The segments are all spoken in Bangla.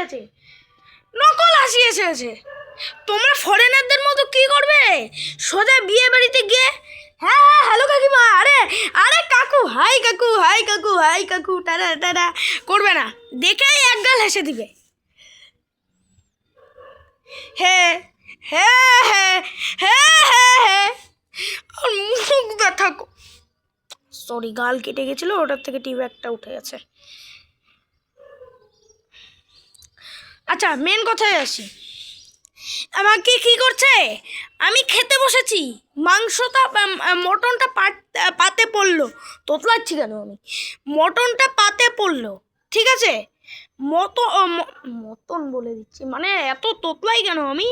আছে, নকল হাসি এসেছে। তোমরা ফরেনারদের মতো কি করবে, সোজা বিয়ে বাড়িতে গিয়ে হ্যাঁ হ্যাঁ হ্যালো কাকিমা, আরে আরে কাকু হাই কাকু হাই কাকু হাই কাকু টাটা টাটা করবে না, দেখেই একগাল হেসে দিবে। হ্যাঁ হ্যাঁ হ্যাঁ হ্যাঁ হ্যাঁ হ্যাঁ আর মুখ ব্যথা, সরি গাল কেটে গেছিলো, ওটার থেকে টিভি একটা উঠে গেছে। আচ্ছা মেন কথায় আসি, আমাকে কি করছে, আমি খেতে বসেছি, মাংসটা মটনটা পাতে পড়লো, তোতলাচ্ছি কেন আমি, মটনটা পাতে পড়লো, ঠিক আছে, মটন বলে দিচ্ছি, মানে এত তোতলাই কেন আমি,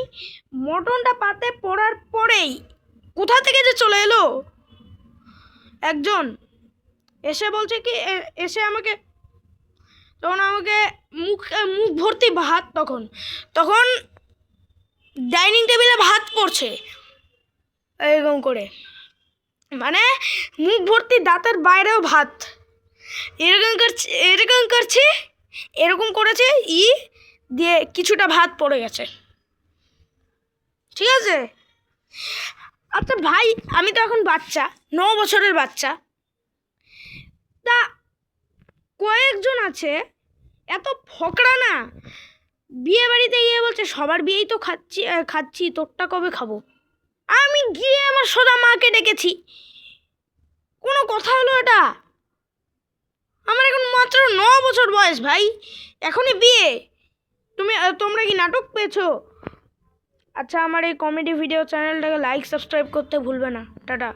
মটনটা পাতে পড়ার পরেই কোথা থেকে যে চলে এলো একজন, এসে বলছে কি, এসে আমাকে তখন আমাকে মুখ মুখ ভর্তি ভাত, তখন ডাইনিং টেবিলে ভাত পড়ছে এরকম করে, মানে মুখ ভর্তি দাঁতের বাইরেও ভাত, এরকম করছি এরকম করেছে দিয়ে কিছুটা ভাত পড়ে গেছে, ঠিক আছে। আচ্ছা ভাই, আমি তো এখন বাচ্চা, 9 বছরের বাচ্চা, তা কয়েকজন আছে এত ফকড়া না, বিয়ে বাড়িতে গিয়ে বলছে সবার বিয়েই তো খাচ্ছি তোরটা কবে খাবো। আমি গিয়ে আমার সোজা মাকে ডেকেছি, কোনো কথা হলো এটা? আমার এখন মাত্র 9 বছর বয়স ভাই, এখনই বিয়ে, তোমরা কি নাটক পেয়েছো? আচ্ছা আমার এই কমেডি ভিডিও চ্যানেলটাকে লাইক সাবস্ক্রাইব করতে ভুলবে না, টাটা।